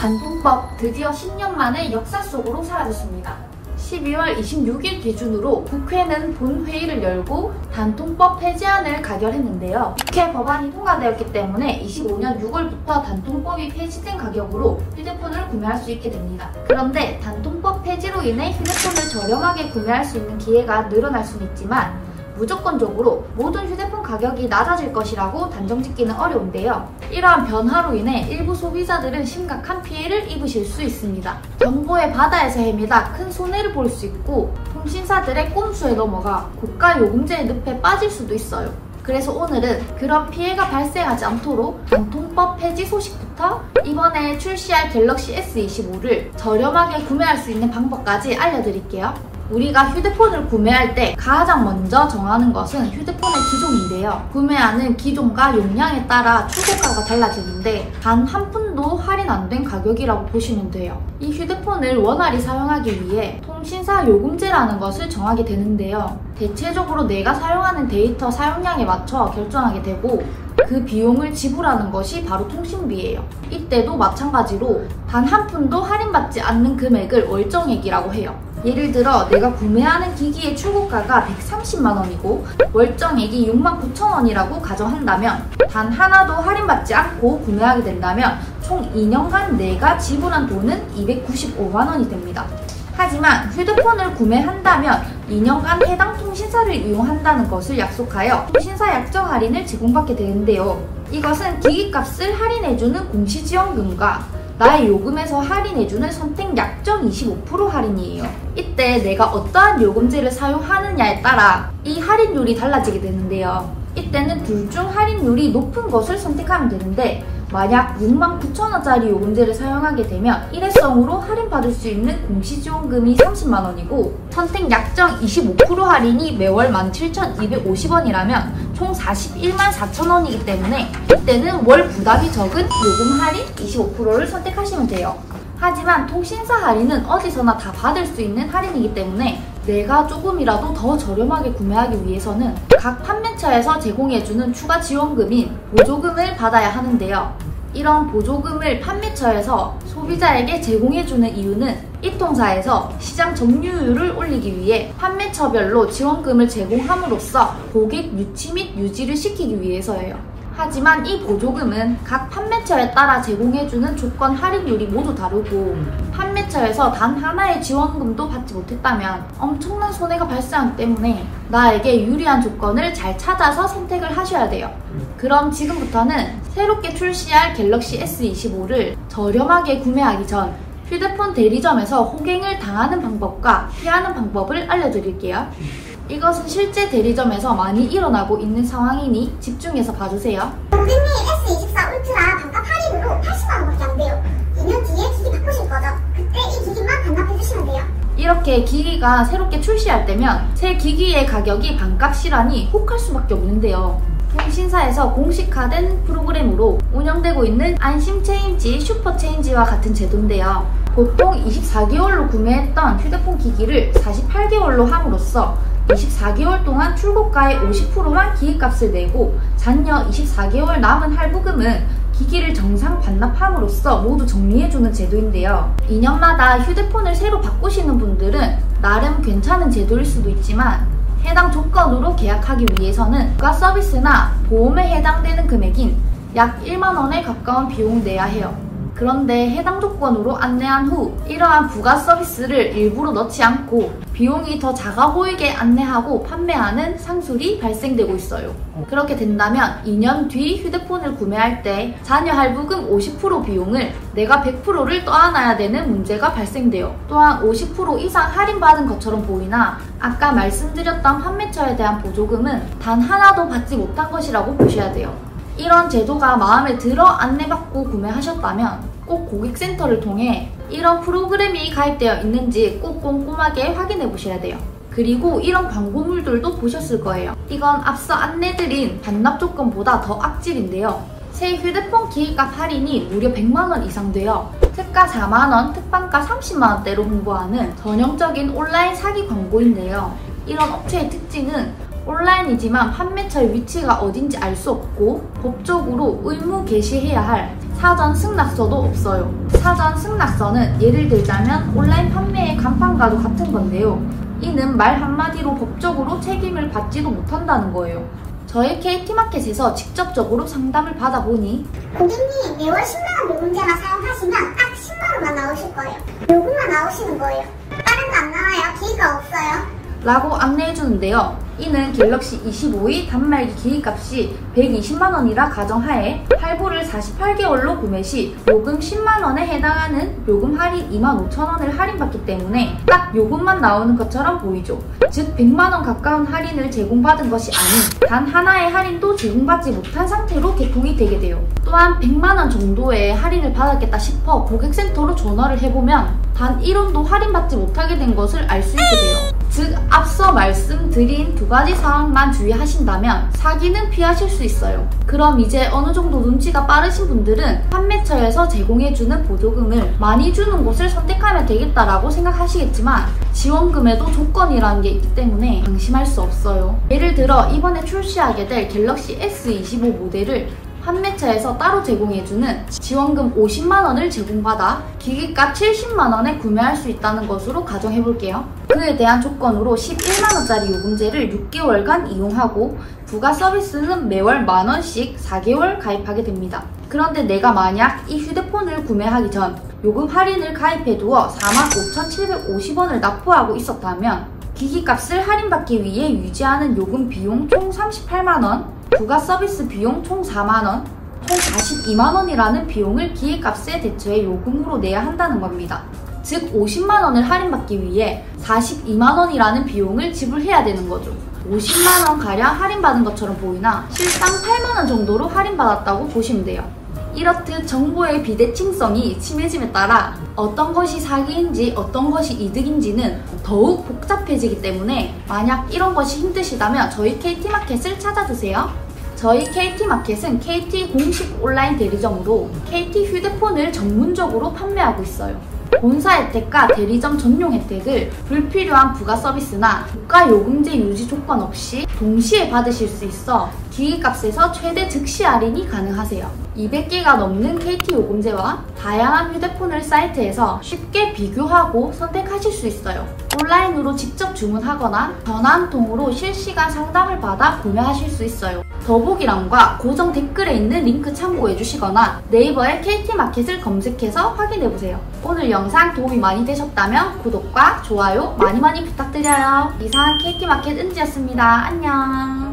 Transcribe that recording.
단통법 드디어 10년 만에 역사 속으로 사라졌습니다. 12월 26일 기준으로 국회는 본회의를 열고 단통법 폐지안을 가결했는데요. 국회 법안이 통과되었기 때문에 25년 6월부터 단통법이 폐지된 가격으로 휴대폰을 구매할 수 있게 됩니다. 그런데 단통법 폐지로 인해 휴대폰을 저렴하게 구매할 수 있는 기회가 늘어날 수는 있지만 무조건적으로 모든 휴대폰 가격이 낮아질 것이라고 단정짓기는 어려운데요. 이러한 변화로 인해 일부 소비자들은 심각한 피해를 입으실 수 있습니다. 정보의 바다에서 헤매다 큰 손해를 볼 수 있고 통신사들의 꼼수에 넘어가 고가 요금제의 늪에 빠질 수도 있어요. 그래서 오늘은 그런 피해가 발생하지 않도록 단통법 폐지 소식부터 이번에 출시할 갤럭시 S25를 저렴하게 구매할 수 있는 방법까지 알려드릴게요. 우리가 휴대폰을 구매할 때 가장 먼저 정하는 것은 휴대폰의 기종인데요. 구매하는 기종과 용량에 따라 출고가가 달라지는데 단 한 푼도 할인 안 된 가격이라고 보시면 돼요. 이 휴대폰을 원활히 사용하기 위해 통신사 요금제라는 것을 정하게 되는데요. 대체적으로 내가 사용하는 데이터 사용량에 맞춰 결정하게 되고 그 비용을 지불하는 것이 바로 통신비예요. 이때도 마찬가지로 단 한 푼도 할인받지 않는 금액을 월정액이라고 해요. 예를 들어 내가 구매하는 기기의 출고가가 130만원이고 월정액이 69,000원이라고 가정한다면 단 하나도 할인받지 않고 구매하게 된다면 총 2년간 내가 지불한 돈은 295만원이 됩니다. 하지만 휴대폰을 구매한다면 2년간 해당 통신사를 이용한다는 것을 약속하여 통신사 약정 할인을 제공받게 되는데요. 이것은 기기값을 할인해주는 공시지원금과 나의 요금에서 할인해주는 선택 약정 25% 할인이에요. 이때 내가 어떠한 요금제를 사용하느냐에 따라 이 할인율이 달라지게 되는데요. 이때는 둘 중 할인율이 높은 것을 선택하면 되는데 만약 69,000원짜리 요금제를 사용하게 되면 일회성으로 할인받을 수 있는 공시지원금이 30만원이고 선택 약정 25% 할인이 매월 17,250원이라면 총 414,000원이기 때문에 이때는 월 부담이 적은 요금 할인 25%를 선택하시면 돼요. 하지만 통신사 할인은 어디서나 다 받을 수 있는 할인이기 때문에 내가 조금이라도 더 저렴하게 구매하기 위해서는 각 판매처에서 제공해주는 추가 지원금인 보조금을 받아야 하는데요. 이런 보조금을 판매처에서 소비자에게 제공해주는 이유는 이 통사에서 시장 점유율을 올리기 위해 판매처별로 지원금을 제공함으로써 고객 유치 및 유지를 시키기 위해서예요. 하지만 이 보조금은 각 판매처에 따라 제공해주는 조건 할인율이 모두 다르고 판매처에서 단 하나의 지원금도 받지 못했다면 엄청난 손해가 발생하기 때문에 나에게 유리한 조건을 잘 찾아서 선택을 하셔야 돼요. 그럼 지금부터는 새롭게 출시할 갤럭시 S25를 저렴하게 구매하기 전 휴대폰 대리점에서 호갱을 당하는 방법과 피하는 방법을 알려드릴게요. 이것은 실제 대리점에서 많이 일어나고 있는 상황이니 집중해서 봐주세요. 고객님 S24 울트라 반값 할인으로 80만원밖에 안 돼요. 2년 뒤에 기기 바꾸실 거죠? 그때 이 기기만 반납해주시면 돼요. 이렇게 기기가 새롭게 출시할 때면 새 기기의 가격이 반값이라니 혹할 수밖에 없는데요. 통신사에서 공식화된 프로그램으로 운영되고 있는 안심체인지, 슈퍼체인지와 같은 제도인데요. 보통 24개월로 구매했던 휴대폰 기기를 48개월로 함으로써 24개월 동안 출고가의 50%만 기기값을 내고 잔여 24개월 남은 할부금은 기기를 정상 반납함으로써 모두 정리해주는 제도인데요. 2년마다 휴대폰을 새로 바꾸시는 분들은 나름 괜찮은 제도일 수도 있지만 해당 조건으로 계약하기 위해서는 부가 서비스나 보험에 해당되는 금액인 약 1만원에 가까운 비용을 내야 해요. 그런데 해당 조건으로 안내한 후 이러한 부가 서비스를 일부러 넣지 않고 비용이 더 작아 보이게 안내하고 판매하는 상술이 발생되고 있어요. 그렇게 된다면 2년 뒤 휴대폰을 구매할 때 잔여 할부금 50% 비용을 내가 100%를 떠안아야 되는 문제가 발생돼요. 또한 50% 이상 할인받은 것처럼 보이나 아까 말씀드렸던 판매처에 대한 보조금은 단 하나도 받지 못한 것이라고 보셔야 돼요. 이런 제도가 마음에 들어 안내받고 구매하셨다면 꼭 고객센터를 통해 이런 프로그램이 가입되어 있는지 꼭 꼼꼼하게 확인해 보셔야 돼요. 그리고 이런 광고물들도 보셨을 거예요. 이건 앞서 안내드린 반납 조건보다 더 악질인데요. 새 휴대폰 기기값 할인이 무려 100만원 이상 돼요. 특가 4만원, 특판가 30만원대로 홍보하는 전형적인 온라인 사기 광고인데요. 이런 업체의 특징은 온라인이지만 판매처의 위치가 어딘지 알 수 없고 법적으로 의무 게시해야 할 사전 승낙서도 없어요. 사전 승낙서는 예를 들자면 온라인 판매의 간판과도 같은 건데요. 이는 말 한마디로 법적으로 책임을 받지도 못한다는 거예요. 저희 KT마켓에서 직접적으로 상담을 받아보니 고객님 매월 10만원 요금제만 사용하시면 딱 10만원만 나오실 거예요. 요금만 나오시는 거예요. 다른 거 안 나와요. 기회가 없어요. 라고 안내해주는데요. 이는 갤럭시 25의 단말기 기기값이 120만원이라 가정하에 할부를 48개월로 구매 시 요금 10만원에 해당하는 요금 할인 25,000원을 할인받기 때문에 딱 요금만 나오는 것처럼 보이죠. 즉 100만원 가까운 할인을 제공받은 것이 아닌 단 하나의 할인도 제공받지 못한 상태로 개통이 되게 돼요. 또한 100만원 정도의 할인을 받았겠다 싶어 고객센터로 전화를 해보면 단 1원도 할인받지 못하게 된 것을 알 수 있게 돼요. 즉 앞서 말씀드린 두 가지 사항만 주의하신다면 사기는 피하실 수 있어요. 그럼 이제 어느 정도 눈치가 빠르신 분들은 판매처에서 제공해주는 보조금을 많이 주는 곳을 선택하면 되겠다라고 생각하시겠지만 지원금에도 조건이라는 게 있기 때문에 방심할 수 없어요. 예를 들어 이번에 출시하게 될 갤럭시 S25 모델을 판매처에서 따로 제공해주는 지원금 50만원을 제공받아 기기값 70만원에 구매할 수 있다는 것으로 가정해볼게요. 그에 대한 조건으로 11만원짜리 요금제를 6개월간 이용하고 부가 서비스는 매월 만원씩 4개월 가입하게 됩니다. 그런데 내가 만약 이 휴대폰을 구매하기 전 요금 할인을 가입해두어 45,750원을 납부하고 있었다면 기기값을 할인받기 위해 유지하는 요금 비용 총 38만원, 부가 서비스 비용 총 4만원, 총 42만원이라는 비용을 기기값에 대처해 요금으로 내야 한다는 겁니다. 즉 50만원을 할인받기 위해 42만원이라는 비용을 지불해야 되는 거죠. 50만원가량 할인받은 것처럼 보이나 실상 8만원 정도로 할인받았다고 보시면 돼요. 이렇듯 정보의 비대칭성이 심해짐에 따라 어떤 것이 사기인지 어떤 것이 이득인지는 더욱 복잡해지기 때문에 만약 이런 것이 힘드시다면 저희 KT마켓을 찾아주세요. 저희 KT마켓은 KT 공식 온라인 대리점으로 KT 휴대폰을 전문적으로 판매하고 있어요. 본사 혜택과 대리점 전용 혜택을 불필요한 부가 서비스나 고가 요금제 유지 조건 없이 동시에 받으실 수 있어 기기값에서 최대 즉시 할인이 가능하세요. 200개가 넘는 KT 요금제와 다양한 휴대폰을 사이트에서 쉽게 비교하고 선택하실 수 있어요. 온라인으로 직접 주문하거나 전화 한 통으로 실시간 상담을 받아 구매하실 수 있어요. 더보기란과 고정 댓글에 있는 링크 참고해주시거나 네이버에 KT마켓을 검색해서 확인해보세요. 오늘 영상 도움이 많이 되셨다면 구독과 좋아요 많이 부탁드려요. 이상 KT마켓 은지였습니다. 안녕.